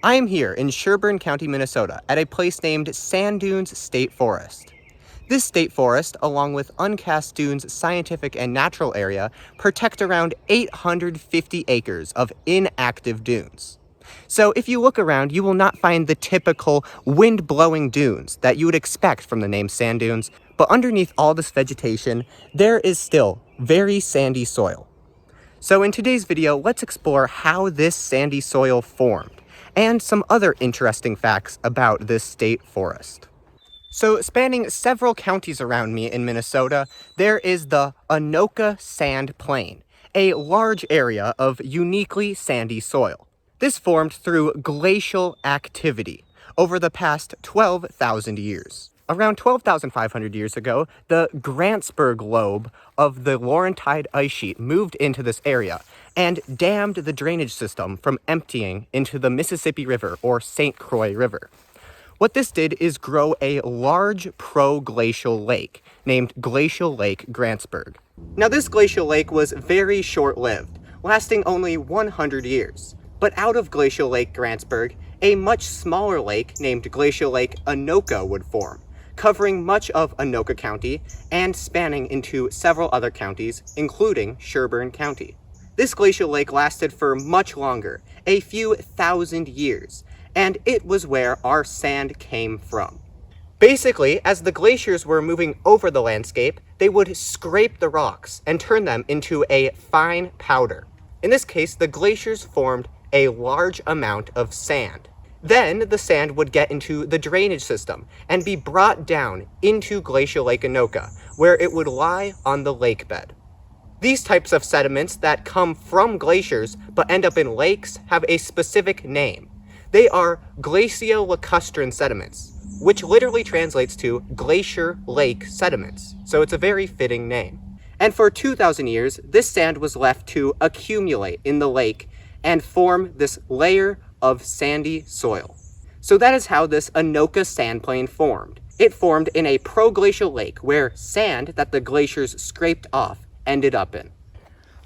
I am here in Sherburne County, Minnesota, at a place named Sand Dunes State Forest. This state forest, along with Uncas Dunes Scientific and Natural Area, protect around 850 acres of inactive dunes. So if you look around, you will not find the typical wind-blowing dunes that you would expect from the name sand dunes, but underneath all this vegetation, there is still very sandy soil. So in today's video, let's explore how this sandy soil formed, and some other interesting facts about this state forest. So spanning several counties around me in Minnesota, there is the Uncas Sand Plain, a large area of uniquely sandy soil. This formed through glacial activity over the past 12,000 years. Around 12,500 years ago, the Grantsberg lobe of the Laurentide ice sheet moved into this area and dammed the drainage system from emptying into the Mississippi River or St. Croix River. What this did is grow a large proglacial lake named Glacial Lake Grantsberg. Now this glacial lake was very short-lived, lasting only 100 years. But out of Glacial Lake Grantsberg, a much smaller lake named Glacial Lake Uncas would form, covering much of Uncas County and spanning into several other counties, including Sherburne County. This glacial lake lasted for much longer, a few thousand years, and it was where our sand came from. Basically, as the glaciers were moving over the landscape, they would scrape the rocks and turn them into a fine powder. In this case, the glaciers formed a large amount of sand. Then the sand would get into the drainage system and be brought down into Glacial Lake Uncas, where it would lie on the lake bed. These types of sediments that come from glaciers but end up in lakes have a specific name. They are glaciolacustrine sediments, which literally translates to glacier lake sediments, so it's a very fitting name. And for 2,000 years, this sand was left to accumulate in the lake and form this layer of sandy soil. So that is how this Uncas sand plain formed. It formed in a proglacial lake where sand that the glaciers scraped off ended up in.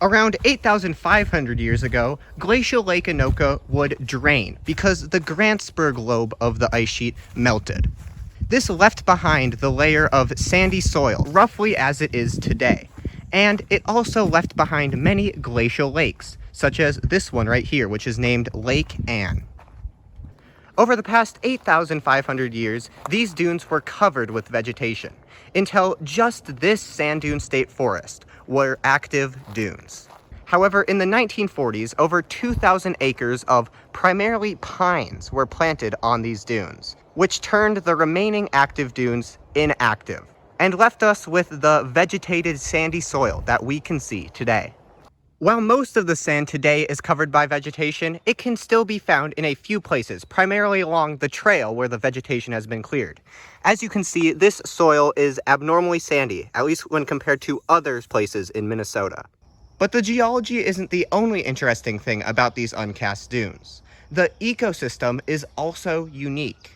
Around 8,500 years ago, Glacial Lake Uncas would drain because the Grantsberg lobe of the ice sheet melted. This left behind the layer of sandy soil, roughly as it is today. And it also left behind many glacial lakes, such as this one right here, which is named Lake Anne. Over the past 8,500 years, these dunes were covered with vegetation, until just this sand dune state forest were active dunes. However, in the 1940s, over 2,000 acres of primarily pines were planted on these dunes, which turned the remaining active dunes inactive, and left us with the vegetated sandy soil that we can see today. While most of the sand today is covered by vegetation, it can still be found in a few places, primarily along the trail where the vegetation has been cleared. As you can see, this soil is abnormally sandy, at least when compared to other places in Minnesota. But the geology isn't the only interesting thing about these Uncas dunes. The ecosystem is also unique.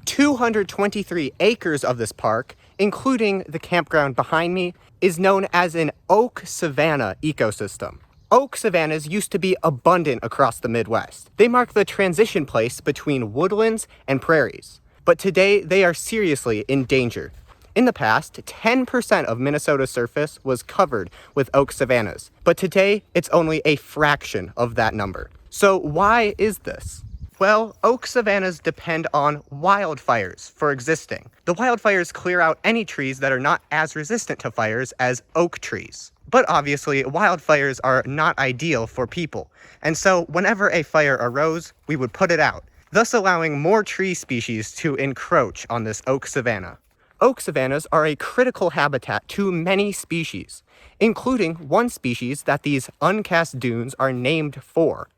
223 acres of this park, including the campground behind me, is known as an oak savanna ecosystem. Oak savannas used to be abundant across the Midwest. They mark the transition place between woodlands and prairies. But today, they are seriously endangered. In the past, 10% of Minnesota's surface was covered with oak savannas, but today, it's only a fraction of that number. So why is this? Well, oak savannas depend on wildfires for existing. The wildfires clear out any trees that are not as resistant to fires as oak trees. But obviously, wildfires are not ideal for people, and so whenever a fire arose, we would put it out, thus allowing more tree species to encroach on this oak savanna. Oak savannas are a critical habitat to many species, including one species that these Uncas dunes are named for,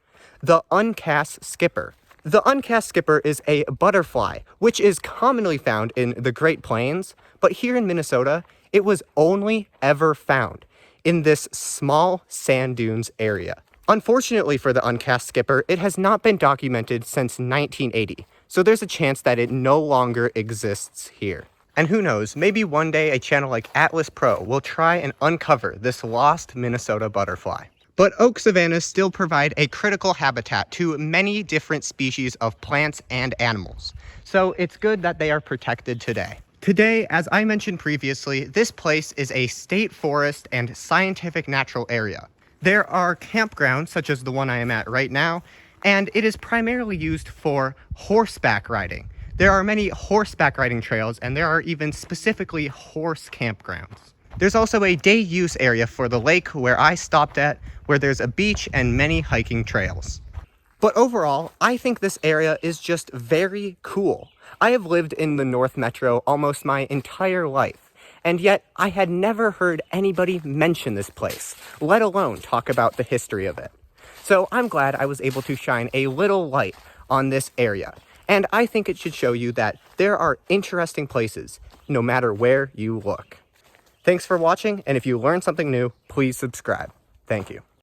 the Uncas skipper. The Uncas skipper is a butterfly, which is commonly found in the Great Plains, but here in Minnesota, it was only ever found in this small sand dunes area. Unfortunately for the Uncas skipper, it has not been documented since 1980, so there's a chance that it no longer exists here. And who knows, maybe one day a channel like Atlas Pro will try and uncover this lost Minnesota butterfly. But oak savannas still provide a critical habitat to many different species of plants and animals. So it's good that they are protected today. Today, as I mentioned previously, this place is a state forest and scientific natural area. There are campgrounds, such as the one I am at right now, and it is primarily used for horseback riding. There are many horseback riding trails, and there are even specifically horse campgrounds. There's also a day use area for the lake where I stopped at, where there's a beach and many hiking trails. But overall, I think this area is just very cool. I have lived in the North Metro almost my entire life, and yet I had never heard anybody mention this place, let alone talk about the history of it. So I'm glad I was able to shine a little light on this area, and I think it should show you that there are interesting places, no matter where you look. Thanks for watching, and if you learned something new, please subscribe. Thank you.